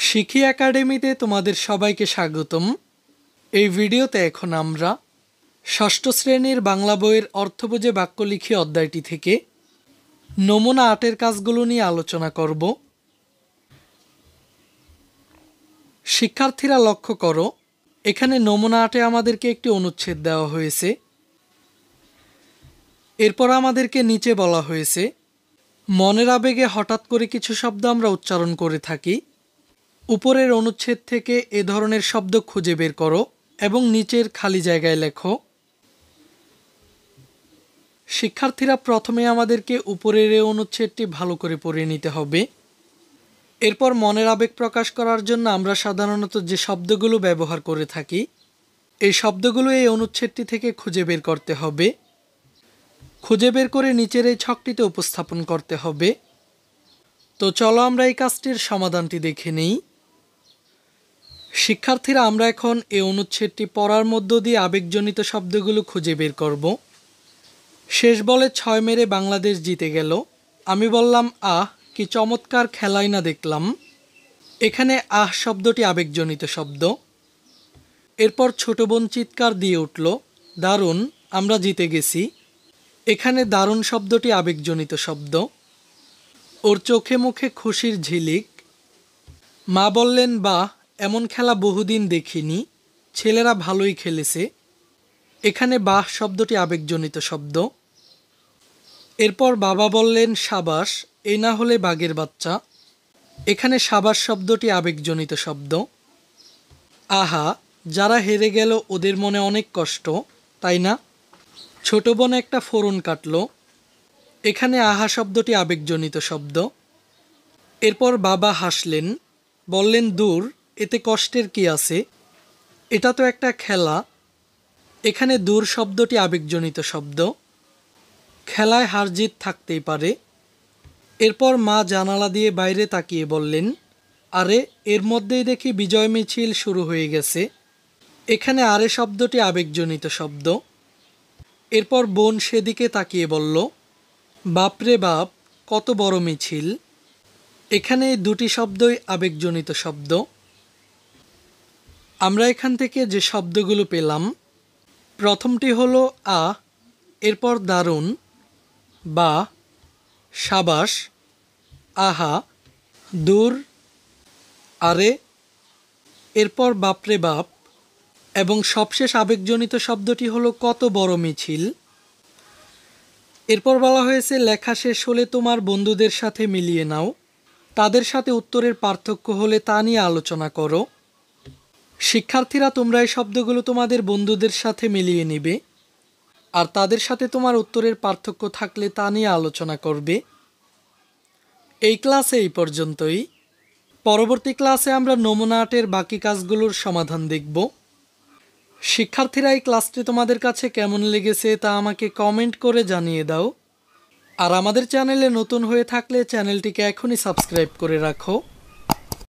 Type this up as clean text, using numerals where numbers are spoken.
শিখি একাডেমিতে তোমাদের সবাইকে স্বাগতম। এই ভিডিওতে এখন আমরা ষষ্ঠ শ্রেণীর বাংলা বইয়ের অর্থবোঝে বাক্য লিখি অধ্যায়টি থেকে নমুনা ৮-এর কাজগুলো নিয়ে আলোচনা করব। শিক্ষার্থীরা লক্ষ্য করো, এখানে নমুনা ৮-এ আমাদেরকে একটি অনুচ্ছেদ দেওয়া হয়েছে। এরপর আমাদেরকে নিচে বলা হয়েছে মনের আবেগে হঠাৎ করে কিছু শব্দ আমরা উচ্চারণ করে থাকি। উপরের অনুচ্ছেদ থেকে এ ধরনের শব্দ খুঁজে বের করো এবং নিচের খালি জায়গায় লেখো। শিক্ষার্থীরা প্রথমে আমাদেরকে উপরের এই অনুচ্ছেদটি ভালো করে পড়ে নিতে হবে। এরপর মনের আবেগ প্রকাশ করার জন্য আমরা সাধারণত যে শব্দগুলো ব্যবহার করে থাকি, এই শব্দগুলো এই অনুচ্ছেদটি থেকে খুঁজে বের করতে হবে। খুঁজে বের করে নিচের এই ছকটিতে উপস্থাপন করতে হবে। তো চলো আমরা এই কাজটির সমাধানটি দেখে নিই। শিক্ষার্থীরা, আমরা এখন এই অনুচ্ছেদটি পড়ার মধ্য দিয়ে আবেগজনিত শব্দগুলো খুঁজে বের করব। শেষ বলে ৬ মেরে বাংলাদেশ জিতে গেল। আমি বললাম, আহ কি চমৎকার খেলাই না দেখলাম। এখানে আহ শব্দটি আবেগজনিত শব্দ। এরপর ছোট বোন চিৎকার দিয়ে উঠল, দারুণ, আমরা জিতে গেছি। এখানে দারুণ শব্দটি আবেগজনিত শব্দ। ওর চোখে মুখে খুশির ঝিলিক। মা বললেন, বাহ, এমন খেলা বহুদিন দেখিনি, ছেলেরা ভালোই খেলেছে। এখানে বাহ শব্দটি আবেগজনিত শব্দ। এরপর বাবা বললেন, সাবাস, এই না হলে বাঘের বাচ্চা। এখানে সাবাস শব্দটি আবেগজনিত শব্দ। আহা, যারা হেরে গেল ওদের মনে অনেক কষ্ট, তাই না? ছোট বোন একটা ফোড়ন কাটল। এখানে আহা শব্দটি আবেগজনিত শব্দ। এরপর বাবা হাসলেন, বললেন, দূর, এতে কষ্টের কি আছে, এটা তো একটা খেলা। এখানে দূর শব্দটি আবেগজনিত শব্দ। খেলায় হার জিত থাকতেই পারে। এরপর মা জানালা দিয়ে বাইরে তাকিয়ে বললেন, আরে, এর মধ্যেই দেখি বিজয় মিছিল শুরু হয়ে গেছে। এখানে আরে শব্দটি আবেগজনিত শব্দ। এরপর বোন সেদিকে তাকিয়ে বলল, বাপরে বাপ, কত বড় মিছিল। এখানে এই দুটি শব্দই আবেগজনিত শব্দ। আমরা এখান থেকে যে শব্দগুলো পেলাম, প্রথমটি হলো আ, এরপর দারুণ, বা, সাবাস, আহা, দূর, আরে, এরপর বাপরে বাপ, এবং সবশেষ আবেগজনিত শব্দটি হলো কত বড় মিছিল। এরপর বলা হয়েছে লেখা শেষ হলে তোমার বন্ধুদের সাথে মিলিয়ে নাও, তাদের সাথে উত্তরের পার্থক্য হলে তা নিয়ে আলোচনা করো। শিক্ষার্থীরা, তোমরা এই শব্দগুলো তোমাদের বন্ধুদের সাথে মিলিয়ে নিবে, আর তাদের সাথে তোমার উত্তরের পার্থক্য থাকলে তা নিয়ে আলোচনা করবে। এই ক্লাসে এই পর্যন্তই। পরবর্তী ক্লাসে আমরা নমুনা ৮-এর বাকি কাজগুলোর সমাধান দেখব। শিক্ষার্থীরা, এই ক্লাসটি তোমাদের কাছে কেমন লেগেছে তা আমাকে কমেন্ট করে জানিয়ে দাও। আর আমাদের চ্যানেলে নতুন হয়ে থাকলে চ্যানেলটিকে এখনই সাবস্ক্রাইব করে রাখো।